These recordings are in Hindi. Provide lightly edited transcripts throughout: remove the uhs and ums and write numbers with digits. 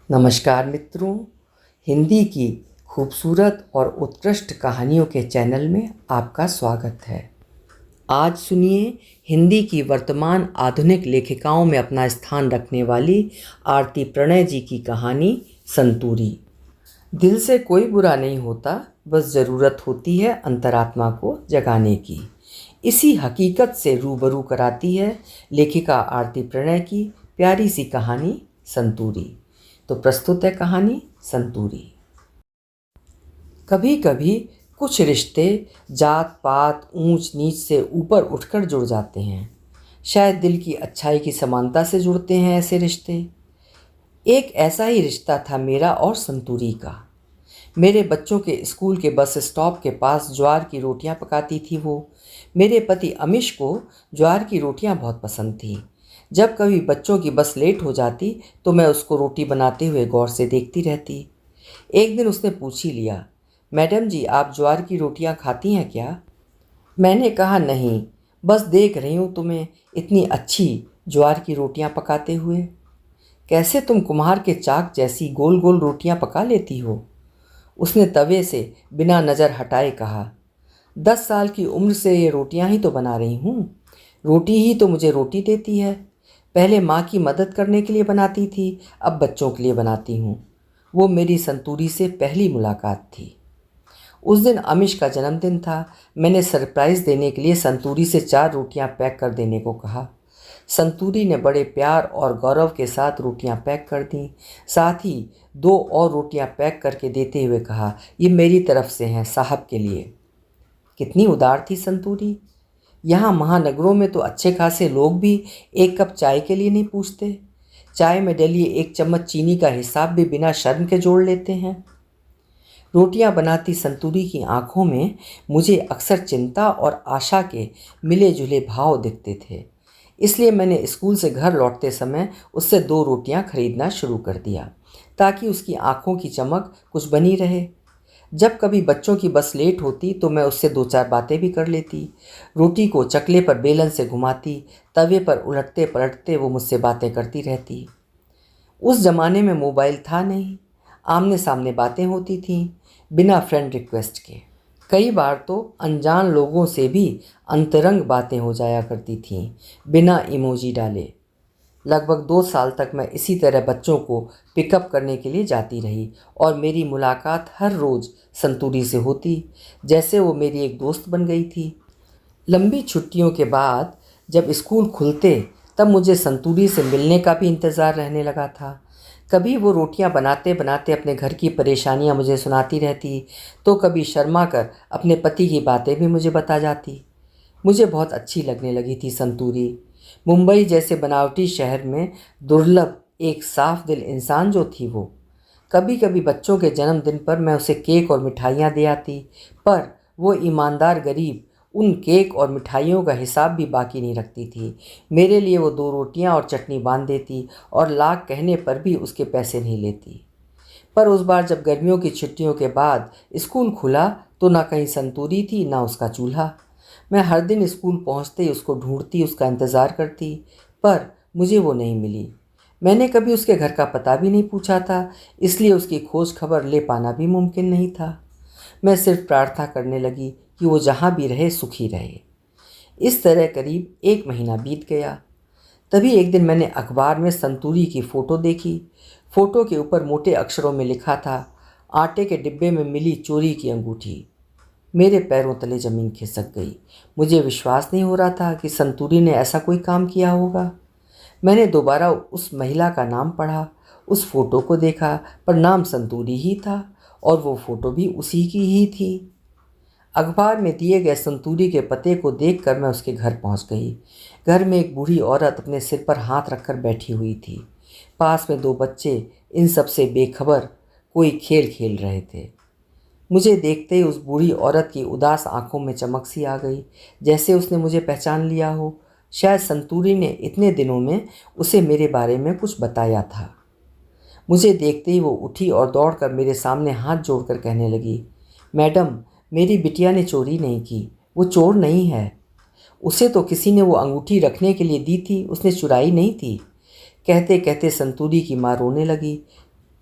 नमस्कार मित्रों, हिंदी की खूबसूरत और उत्कृष्ट कहानियों के चैनल में आपका स्वागत है। आज सुनिए हिंदी की वर्तमान आधुनिक लेखिकाओं में अपना स्थान रखने वाली आरती प्रणय जी की कहानी संतूरी। दिल से कोई बुरा नहीं होता, बस ज़रूरत होती है अंतरात्मा को जगाने की। इसी हकीकत से रूबरू कराती है लेखिका आरती प्रणय की प्यारी सी कहानी संतूरी। तो प्रस्तुत है कहानी संतूरी। कभी कभी कुछ रिश्ते जात पात ऊंच नीच से ऊपर उठकर जुड़ जाते हैं। शायद दिल की अच्छाई की समानता से जुड़ते हैं ऐसे रिश्ते। एक ऐसा ही रिश्ता था मेरा और संतूरी का। मेरे बच्चों के स्कूल के बस स्टॉप के पास ज्वार की रोटियां पकाती थी वो। मेरे पति अमीश को ज्वार की रोटियां बहुत पसंद थी। जब कभी बच्चों की बस लेट हो जाती तो मैं उसको रोटी बनाते हुए गौर से देखती रहती। एक दिन उसने पूछ ही लिया, मैडम जी आप ज्वार की रोटियां खाती हैं क्या? मैंने कहा नहीं, बस देख रही हूँ तुम्हें इतनी अच्छी ज्वार की रोटियां पकाते हुए। कैसे तुम कुम्हार के चाक जैसी गोल गोल रोटियां पका लेती हो? उसने तवे से बिना नज़र हटाए कहा, 10 साल की उम्र से ये रोटियां ही तो बना रही हूँ। रोटी ही तो मुझे रोटी देती है। पहले माँ की मदद करने के लिए बनाती थी, अब बच्चों के लिए बनाती हूँ। वो मेरी संतूरी से पहली मुलाकात थी। उस दिन अमीश का जन्मदिन था। मैंने सरप्राइज़ देने के लिए संतूरी से 4 रोटियां पैक कर देने को कहा। संतूरी ने बड़े प्यार और गौरव के साथ रोटियां पैक कर दी। साथ ही 2 और रोटियां पैक करके देते हुए कहा, ये मेरी तरफ से हैं साहब के लिए। कितनी उदार थी संतूरी। यहाँ महानगरों में तो अच्छे खासे लोग भी एक कप चाय के लिए नहीं पूछते। चाय में डलिए 1 चम्मच चीनी का हिसाब भी बिना शर्म के जोड़ लेते हैं। रोटियां बनाती संतूरी की आंखों में मुझे अक्सर चिंता और आशा के मिले जुले भाव दिखते थे। इसलिए मैंने स्कूल से घर लौटते समय उससे 2 रोटियां खरीदना शुरू कर दिया, ताकि उसकी आंखों की चमक कुछ बनी रहे। जब कभी बच्चों की बस लेट होती तो मैं उससे 2-4 बातें भी कर लेती। रोटी को चकले पर बेलन से घुमाती, तवे पर उलटते पलटते वो मुझसे बातें करती रहती। उस ज़माने में मोबाइल था नहीं, आमने सामने बातें होती थीं, बिना फ्रेंड रिक्वेस्ट के। कई बार तो अनजान लोगों से भी अंतरंग बातें हो जाया करती थीं, बिना इमोजी डाले। लगभग 2 साल तक मैं इसी तरह बच्चों को पिकअप करने के लिए जाती रही और मेरी मुलाकात हर रोज़ संतूरी से होती, जैसे वो मेरी एक दोस्त बन गई थी। लंबी छुट्टियों के बाद जब स्कूल खुलते तब मुझे संतूरी से मिलने का भी इंतज़ार रहने लगा था। कभी वो रोटियां बनाते बनाते अपने घर की परेशानियां मुझे सुनाती रहती, तो कभी शर्मा कर अपने पति की बातें भी मुझे बता जाती। मुझे बहुत अच्छी लगने लगी थी संतूरी। मुंबई जैसे बनावटी शहर में दुर्लभ एक साफ दिल इंसान जो थी वो। कभी कभी बच्चों के जन्मदिन पर मैं उसे केक और मिठाइयाँ दे आती, पर वो ईमानदार गरीब उन केक और मिठाइयों का हिसाब भी बाकी नहीं रखती थी। मेरे लिए वो 2 रोटियां और चटनी बांध देती और लाख कहने पर भी उसके पैसे नहीं लेती। पर उस बार जब गर्मियों की छुट्टियों के बाद स्कूल खुला तो ना कहीं संतूरी थी ना उसका चूल्हा। मैं हर दिन स्कूल पहुंचते ही उसको ढूंढती, उसका इंतज़ार करती, पर मुझे वो नहीं मिली। मैंने कभी उसके घर का पता भी नहीं पूछा था, इसलिए उसकी खोज खबर ले पाना भी मुमकिन नहीं था। मैं सिर्फ प्रार्थना करने लगी कि वो जहाँ भी रहे सुखी रहे। इस तरह करीब 1 महीना बीत गया। तभी एक दिन मैंने अखबार में संतूरी की फ़ोटो देखी। फ़ोटो के ऊपर मोटे अक्षरों में लिखा था, आटे के डिब्बे में मिली चोरी की अंगूठी। मेरे पैरों तले ज़मीन खिसक गई। मुझे विश्वास नहीं हो रहा था कि संतूरी ने ऐसा कोई काम किया होगा। मैंने दोबारा उस महिला का नाम पढ़ा, उस फ़ोटो को देखा, पर नाम संतूरी ही था और वो फ़ोटो भी उसी की ही थी। अखबार में दिए गए संतूरी के पते को देखकर मैं उसके घर पहुंच गई। घर में एक बूढ़ी औरत अपने सिर पर हाथ रखकर बैठी हुई थी। पास में 2 बच्चे इन सब से बेखबर कोई खेल खेल रहे थे। मुझे देखते ही उस बूढ़ी औरत की उदास आंखों में चमक सी आ गई, जैसे उसने मुझे पहचान लिया हो। शायद संतूरी ने इतने दिनों में उसे मेरे बारे में कुछ बताया था। मुझे देखते ही वो उठी और दौड़कर मेरे सामने हाथ जोड़कर कहने लगी, मैडम, मेरी बिटिया ने चोरी नहीं की, वो चोर नहीं है। उसे तो किसी ने वो अंगूठी रखने के लिए दी थी, उसने चुराई नहीं थी। कहते कहते संतूरी की माँ रोने लगी,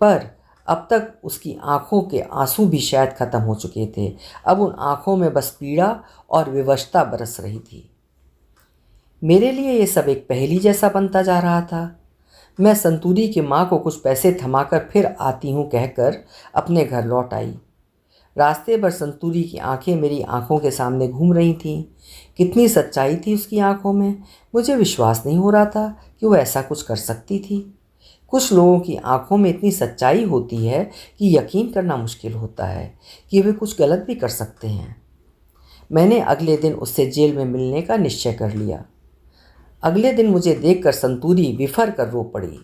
पर अब तक उसकी आंखों के आंसू भी शायद ख़त्म हो चुके थे। अब उन आंखों में बस पीड़ा और विवशता बरस रही थी। मेरे लिए ये सब एक पहेली जैसा बनता जा रहा था। मैं संतूरी की माँ को कुछ पैसे थमाकर फिर आती हूँ कहकर अपने घर लौट आई। रास्ते भर संतूरी की आंखें मेरी आंखों के सामने घूम रही थीं। कितनी सच्चाई थी उसकी आंखों में। मुझे विश्वास नहीं हो रहा था कि वो ऐसा कुछ कर सकती थी। कुछ लोगों की आंखों में इतनी सच्चाई होती है कि यकीन करना मुश्किल होता है कि वे कुछ गलत भी कर सकते हैं। मैंने अगले दिन उससे जेल में मिलने का निश्चय कर लिया। अगले दिन मुझे देखकर संतूरी विफर कर रो पड़ी।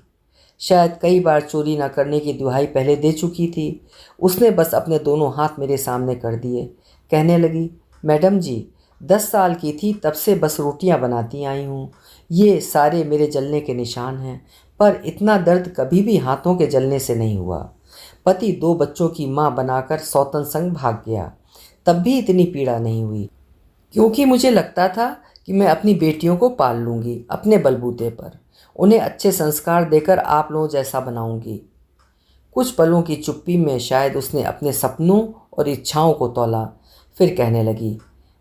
शायद कई बार चोरी न करने की दुहाई पहले दे चुकी थी। उसने बस अपने दोनों हाथ मेरे सामने कर दिए। कहने लगी, मैडम जी, 10 साल की थी तब से बस रोटियां बनाती आई हूँ। ये सारे मेरे जलने के निशान हैं, पर इतना दर्द कभी भी हाथों के जलने से नहीं हुआ। पति 2 बच्चों की माँ बनाकर सौतन संग भाग गया, तब भी इतनी पीड़ा नहीं हुई, क्योंकि मुझे लगता था कि मैं अपनी बेटियों को पाल लूँगी अपने बलबूते पर। उन्हें अच्छे संस्कार देकर आप लोगों जैसा बनाऊंगी। कुछ पलों की चुप्पी में शायद उसने अपने सपनों और इच्छाओं को तौला। फिर कहने लगी,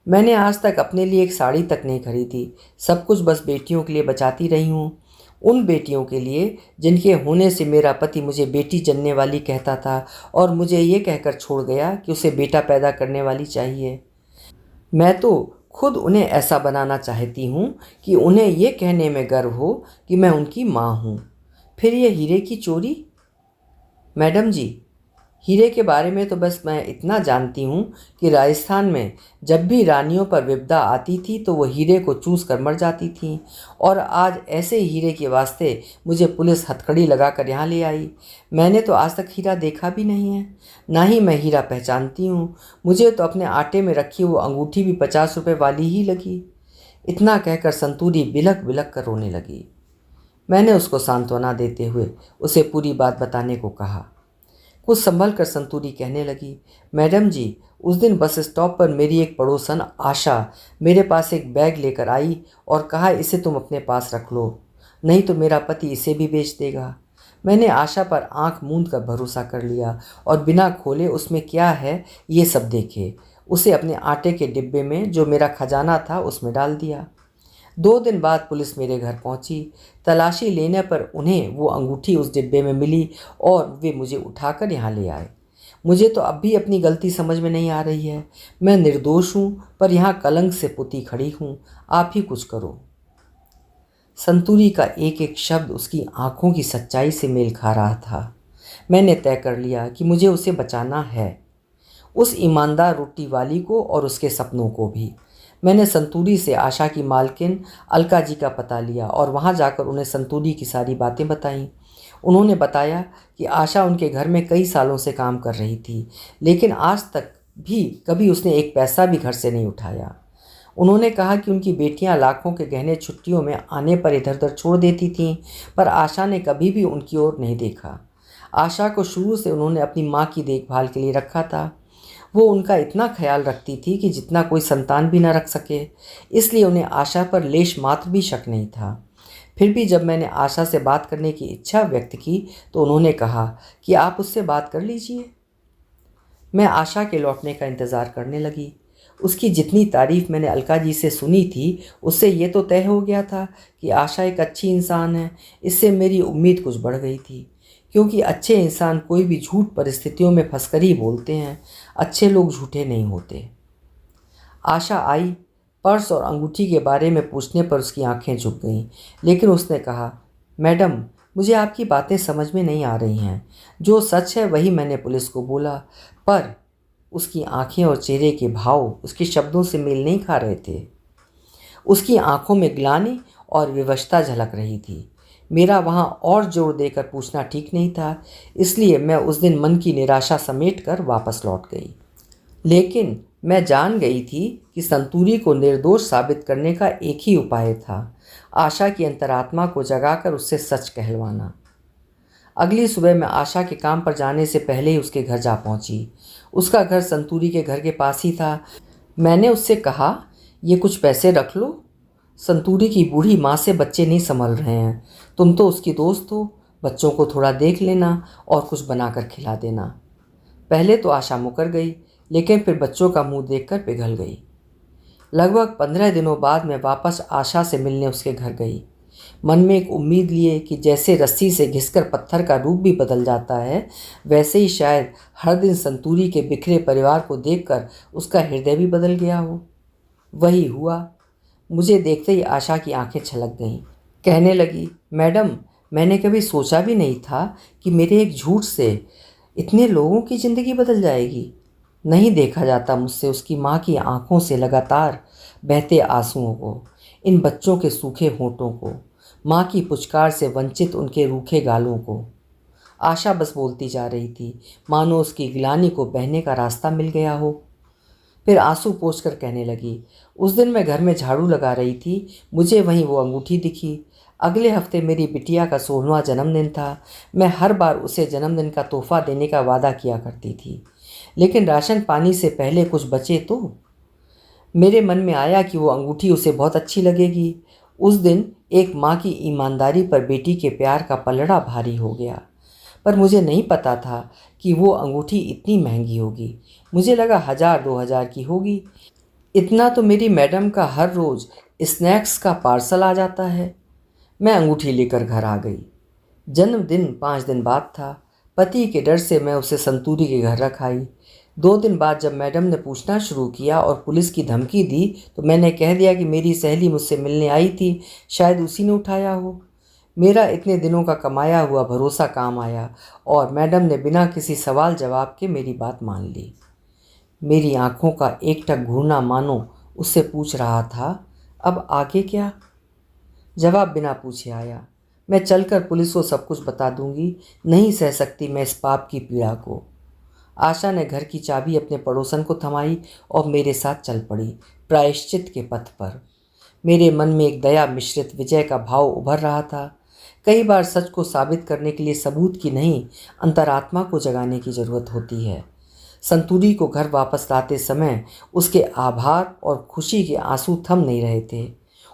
मैंने आज तक अपने लिए एक साड़ी तक नहीं खरीदी। सब कुछ बस बेटियों के लिए बचाती रही हूँ। उन बेटियों के लिए जिनके होने से मेरा पति मुझे बेटी जनने वाली कहता था और मुझे ये कहकर छोड़ गया कि उसे बेटा पैदा करने वाली चाहिए। मैं तो खुद उन्हें ऐसा बनाना चाहती हूँ कि उन्हें ये कहने में गर्व हो कि मैं उनकी माँ हूँ। फिर ये हीरे की चोरी? मैडम जी, हीरे के बारे में तो बस मैं इतना जानती हूँ कि राजस्थान में जब भी रानियों पर विपदा आती थी तो वो हीरे को चूस कर मर जाती थीं। और आज ऐसे हीरे के वास्ते मुझे पुलिस हथकड़ी लगा कर यहाँ ले आई। मैंने तो आज तक हीरा देखा भी नहीं है, ना ही मैं हीरा पहचानती हूँ। मुझे तो अपने आटे में रखी वो अंगूठी भी 50 रुपये वाली ही लगी। इतना कहकर संतूरी बिलख बिलख कर रोने लगी। मैंने उसको सांत्वना देते हुए उसे पूरी बात बताने को कहा। कुछ संभल कर संतूरी कहने लगी, मैडम जी, उस दिन बस स्टॉप पर मेरी एक पड़ोसन आशा मेरे पास एक बैग लेकर आई और कहा, इसे तुम अपने पास रख लो, नहीं तो मेरा पति इसे भी बेच देगा। मैंने आशा पर आंख मूंद कर भरोसा कर लिया और बिना खोले उसमें क्या है ये सब देखे उसे अपने आटे के डिब्बे में, जो मेरा खजाना था, उसमें डाल दिया। 2 दिन बाद पुलिस मेरे घर पहुंची। तलाशी लेने पर उन्हें वो अंगूठी उस डिब्बे में मिली और वे मुझे उठाकर यहाँ ले आए। मुझे तो अब भी अपनी गलती समझ में नहीं आ रही है। मैं निर्दोष हूँ, पर यहाँ कलंक से पुती खड़ी हूँ। आप ही कुछ करो। संतूरी का एक एक शब्द उसकी आंखों की सच्चाई से मेल खा रहा था। मैंने तय कर लिया कि मुझे उसे बचाना है, उस ईमानदार रोटी वाली को और उसके सपनों को भी। मैंने संतूरी से आशा की मालकिन अलका जी का पता लिया और वहां जाकर उन्हें संतूरी की सारी बातें बताईं। उन्होंने बताया कि आशा उनके घर में कई सालों से काम कर रही थी, लेकिन आज तक भी कभी उसने एक पैसा भी घर से नहीं उठाया। उन्होंने कहा कि उनकी बेटियां लाखों के गहने छुट्टियों में आने पर इधर उधर छोड़ देती थीं, पर आशा ने कभी भी उनकी ओर नहीं देखा। आशा को शुरू से उन्होंने अपनी माँ की देखभाल के लिए रखा था। वो उनका इतना ख्याल रखती थी कि जितना कोई संतान भी न रख सके, इसलिए उन्हें आशा पर लेश मात्र भी शक नहीं था। फिर भी जब मैंने आशा से बात करने की इच्छा व्यक्त की तो उन्होंने कहा कि आप उससे बात कर लीजिए। मैं आशा के लौटने का इंतज़ार करने लगी। उसकी जितनी तारीफ़ मैंने अलका जी से सुनी थी, उससे ये तो तय हो गया था कि आशा एक अच्छी इंसान है। इससे मेरी उम्मीद कुछ बढ़ गई थी, क्योंकि अच्छे इंसान कोई भी झूठ परिस्थितियों में फंसकर ही बोलते हैं। अच्छे लोग झूठे नहीं होते। आशा आई। पर्स और अंगूठी के बारे में पूछने पर उसकी आंखें झुक गईं, लेकिन उसने कहा, मैडम, मुझे आपकी बातें समझ में नहीं आ रही हैं। जो सच है वही मैंने पुलिस को बोला। पर उसकी आंखें और चेहरे के भाव उसके शब्दों से मेल नहीं खा रहे थे। उसकी आंखों में ग्लानि और विवशता झलक रही थी। मेरा वहाँ और जोर देकर पूछना ठीक नहीं था, इसलिए मैं उस दिन मन की निराशा समेट कर वापस लौट गई। लेकिन मैं जान गई थी कि संतूरी को निर्दोष साबित करने का एक ही उपाय था, आशा की अंतरात्मा को जगाकर उससे सच कहलवाना। अगली सुबह मैं आशा के काम पर जाने से पहले ही उसके घर जा पहुंची। उसका घर संतूरी के घर के पास ही था। मैंने उससे कहा, ये कुछ पैसे रख लो। संतूरी की बूढ़ी माँ से बच्चे नहीं संभल रहे हैं। तुम तो उसकी दोस्त हो, बच्चों को थोड़ा देख लेना और कुछ बनाकर खिला देना। पहले तो आशा मुकर गई, लेकिन फिर बच्चों का मुंह देखकर पिघल गई। लगभग 15 दिनों बाद मैं वापस आशा से मिलने उसके घर गई, मन में एक उम्मीद लिए कि जैसे रस्सी से घिसकर पत्थर का रूप भी बदल जाता है, वैसे ही शायद हर दिन संतूरी के बिखरे परिवार को देखकर उसका हृदय भी बदल गया हो। वही हुआ। मुझे देखते ही आशा की आंखें छलक गईं। कहने लगी, मैडम, मैंने कभी सोचा भी नहीं था कि मेरे एक झूठ से इतने लोगों की ज़िंदगी बदल जाएगी। नहीं देखा जाता मुझसे उसकी माँ की आंखों से लगातार बहते आंसुओं को, इन बच्चों के सूखे होंठों को, माँ की पुचकार से वंचित उनके रूखे गालों को। आशा बस बोलती जा रही थी, मानो उसकी गिलानी को बहने का रास्ता मिल गया हो। फिर आंसू पोंछकर कहने लगी, उस दिन मैं घर में झाड़ू लगा रही थी, मुझे वहीं वो अंगूठी दिखी। अगले हफ्ते मेरी बिटिया का 16वां जन्मदिन था। मैं हर बार उसे जन्मदिन का तोहफा देने का वादा किया करती थी, लेकिन राशन पानी से पहले कुछ बचे तो मेरे मन में आया कि वो अंगूठी उसे बहुत अच्छी लगेगी। उस दिन एक माँ की ईमानदारी पर बेटी के प्यार का पलड़ा भारी हो गया, पर मुझे नहीं पता था कि वो अंगूठी इतनी महंगी होगी। मुझे लगा 1000-2000 की होगी। इतना तो मेरी मैडम का हर रोज़ स्नैक्स का पार्सल आ जाता है। मैं अंगूठी लेकर घर आ गई। जन्मदिन 5 दिन बाद था। पति के डर से मैं उसे संतूरी के घर रख आई। 2 दिन बाद जब मैडम ने पूछना शुरू किया और पुलिस की धमकी दी, तो मैंने कह दिया कि मेरी सहेली मुझसे मिलने आई थी, शायद उसी ने उठाया हो। मेरा इतने दिनों का कमाया हुआ भरोसा काम आया और मैडम ने बिना किसी सवाल जवाब के मेरी बात मान ली। मेरी आंखों का एकटक घूरना मानो उससे पूछ रहा था, अब आगे क्या? जवाब बिना पूछे आया, मैं चलकर पुलिस को सब कुछ बता दूंगी, नहीं सह सकती मैं इस पाप की पीड़ा को। आशा ने घर की चाबी अपने पड़ोसन को थमाई और मेरे साथ चल पड़ी, प्रायश्चित के पथ पर। मेरे मन में एक दया मिश्रित विजय का भाव उभर रहा था। कई बार सच को साबित करने के लिए सबूत की नहीं, अंतरात्मा को जगाने की जरूरत होती है। संतूरी को घर वापस लाते समय उसके आभार और खुशी के आंसू थम नहीं रहे थे।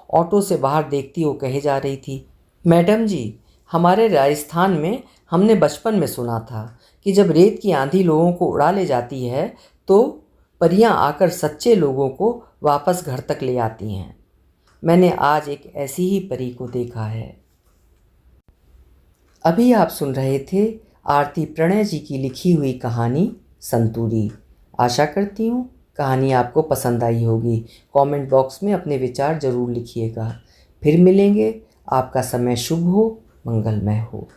ऑटो से बाहर देखती वो कहे जा रही थी, मैडम जी, हमारे राजस्थान में हमने बचपन में सुना था कि जब रेत की आंधी लोगों को उड़ा ले जाती है तो परियां आकर सच्चे लोगों को वापस घर तक ले आती हैं। मैंने आज एक ऐसी ही परी को देखा है। अभी आप सुन रहे थे आरती प्रणय जी की लिखी हुई कहानी संतूरी। आशा करती हूँ कहानी आपको पसंद आई होगी। कमेंट बॉक्स में अपने विचार ज़रूर लिखिएगा। फिर मिलेंगे। आपका समय शुभ हो, मंगलमय हो।